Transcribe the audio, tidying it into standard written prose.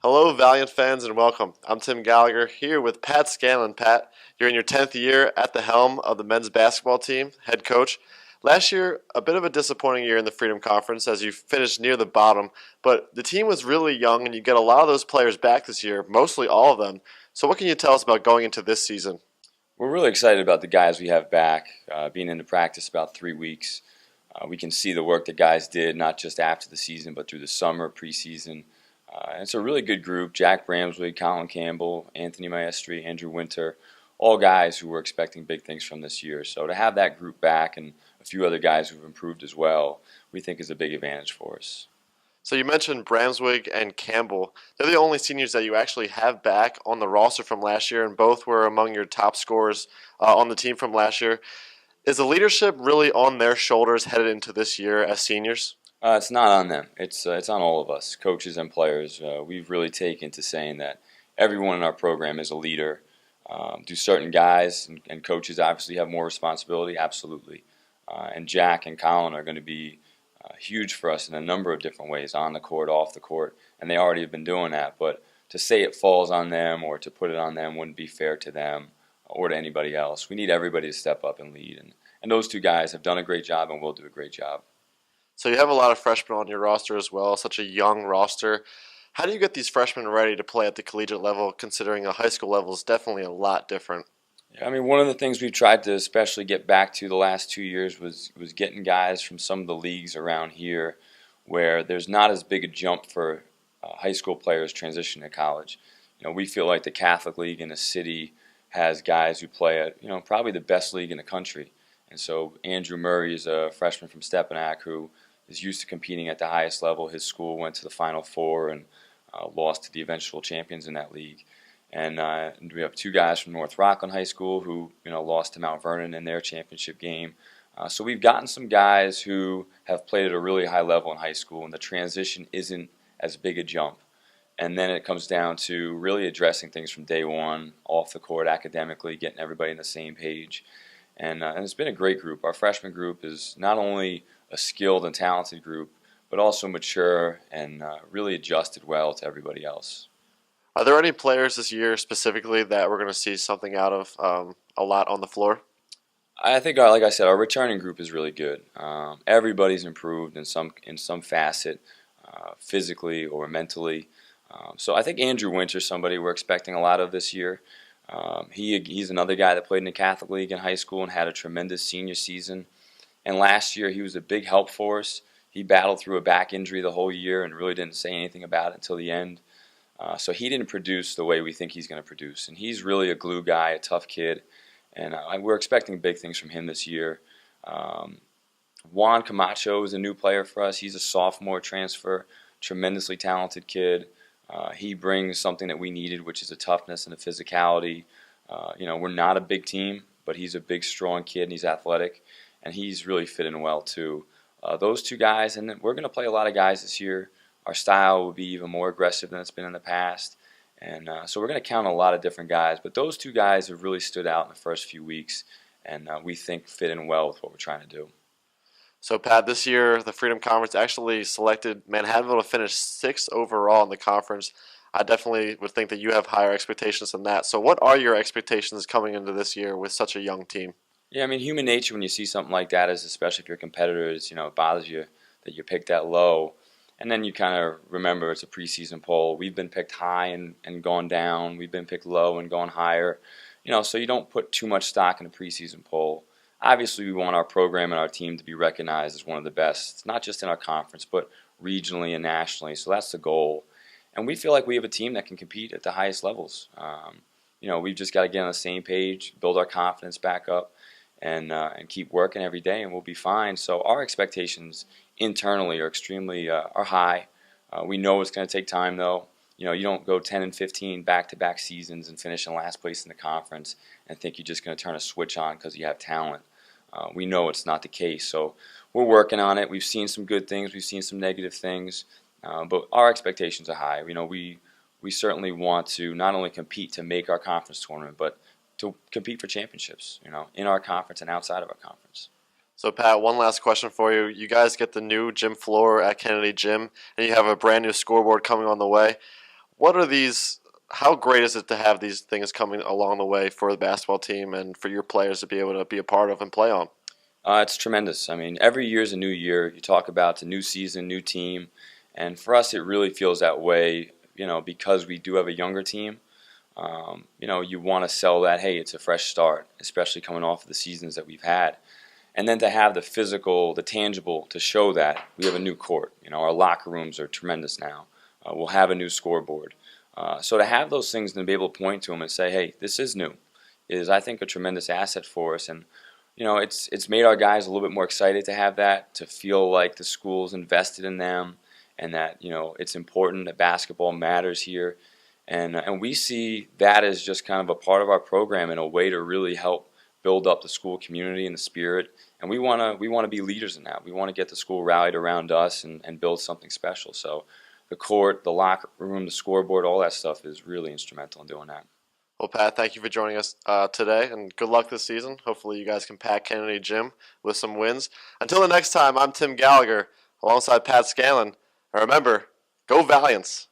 Hello, Valiant fans, and welcome. I'm Tim Gallagher here with Pat Scanlon. Pat, you're in your 10th year at the helm of the men's basketball team, head coach. Last year, a bit of a disappointing year in the Freedom Conference as you finished near the bottom, but the team was really young and you get a lot of those players back this year, mostly all of them. So, what can you tell us about going into this season? We're really excited about the guys we have back, being into practice about 3 weeks. We can see the work that guys did, not just after the season, but through the summer, preseason. And it's a really good group. Jack Bramswig, Colin Campbell, Anthony Maestri, Andrew Winter, all guys who were expecting big things from this year. So to have that group back and a few other guys who've improved as well, we think is a big advantage for us. So you mentioned Bramswig and Campbell. They're the only seniors that you actually have back on the roster from last year, and both were among your top scorers on the team from last year. Is the leadership really on their shoulders headed into this year as seniors? It's not on them. It's on all of us, coaches and players. We've really taken to saying that everyone in our program is a leader. Do certain guys and coaches obviously have more responsibility? Absolutely. And Jack and Colin are going to be huge for us in a number of different ways, on the court, off the court, and they already have been doing that. But to say it falls on them or to put it on them wouldn't be fair to them or to anybody else. We need everybody to step up and lead, and those two guys have done a great job and will do a great job. So you have a lot of freshmen on your roster as well, such a young roster. How do you get these freshmen ready to play at the collegiate level, considering a high school level is definitely a lot different? Yeah, I mean, one of the things we've tried to especially get back to the last 2 years was getting guys from some of the leagues around here where there's not as big a jump for high school players transitioning to college. We feel like the Catholic League in the city has guys who play at, probably the best league in the country. And so Andrew Murray is a freshman from Stepinac who is used to competing at the highest level. His school went to the Final Four and lost to the eventual champions in that league. And we have two guys from North Rockland High School who lost to Mount Vernon in their championship game. So we've gotten some guys who have played at a really high level in high school, and the transition isn't as big a jump. And then it comes down to really addressing things from day one, off the court, academically, getting everybody on the same page. And it's been a great group. Our freshman group is not only a skilled and talented group, but also mature and really adjusted well to everybody else. Are there any players this year specifically that we're going to see something out of a lot on the floor? I think, like I said, our returning group is really good. Everybody's improved in some facet, physically or mentally. So I think Andrew Winter's somebody we're expecting a lot of this year. He's another guy that played in the Catholic League in high school and had a tremendous senior season. And last year he was a big help for us. He battled through a back injury the whole year and really didn't say anything about it until the end. So he didn't produce the way we think he's going to produce. And he's really a glue guy, a tough kid. And we're expecting big things from him this year. Juan Camacho is a new player for us. He's a sophomore transfer, tremendously talented kid. He brings something that we needed, which is a toughness and a physicality. We're not a big team, but he's a big, strong kid, and he's athletic. And he's really fitting well, too. Those two guys, and then we're going to play a lot of guys this year. Our style will be even more aggressive than it's been in the past. And so we're going to count a lot of different guys. But those two guys have really stood out in the first few weeks, and we think fit in well with what we're trying to do. So, Pat, this year the Freedom Conference actually selected Manhattanville to finish 6th overall in the conference. I definitely would think that you have higher expectations than that. So what are your expectations coming into this year with such a young team? Yeah, I mean, human nature when you see something like that is, especially if you're competitors, it bothers you that you're picked that low. And then you kind of remember it's a preseason poll. We've been picked high and gone down. We've been picked low and gone higher. So you don't put too much stock in a preseason poll. Obviously, we want our program and our team to be recognized as one of the best, not just in our conference, but regionally and nationally. So that's the goal. And we feel like we have a team that can compete at the highest levels. We've just got to get on the same page, build our confidence back up, and keep working every day, and we'll be fine. So our expectations internally are extremely are high. We know it's going to take time, though. You don't go 10 and 15 back-to-back seasons and finish in last place in the conference and think you're just going to turn a switch on because you have talent. We know it's not the case, so we're working on it. We've seen some good things. We've seen some negative things, but our expectations are high. We certainly want to not only compete to make our conference tournament, but to compete for championships, in our conference and outside of our conference. So, Pat, one last question for you. You guys get the new gym floor at Kennedy Gym, and you have a brand new scoreboard coming on the way. What are these? How great is it to have these things coming along the way for the basketball team and for your players to be able to be a part of and play on? It's tremendous. I mean, every year is a new year. You talk about it's a new season, new team, and for us, it really feels that way. Because we do have a younger team. You want to sell that. Hey, it's a fresh start, especially coming off of the seasons that we've had. And then to have the physical, the tangible to show that we have a new court. Our locker rooms are tremendous now. We'll have a new scoreboard. So to have those things and to be able to point to them and say, hey, this is new, is I think a tremendous asset for us. And it's made our guys a little bit more excited to have that, to feel like the school's invested in them, and that it's important that basketball matters here. And we see that as just kind of a part of our program and a way to really help build up the school community and the spirit. And we want to be leaders in that. We want to get the school rallied around us and build something special. So the court, the locker room, the scoreboard, all that stuff is really instrumental in doing that. Well, Pat, thank you for joining us today, and good luck this season. Hopefully you guys can pack Kennedy Gym with some wins. Until the next time, I'm Tim Gallagher alongside Pat Scanlon. And remember, go Valiants!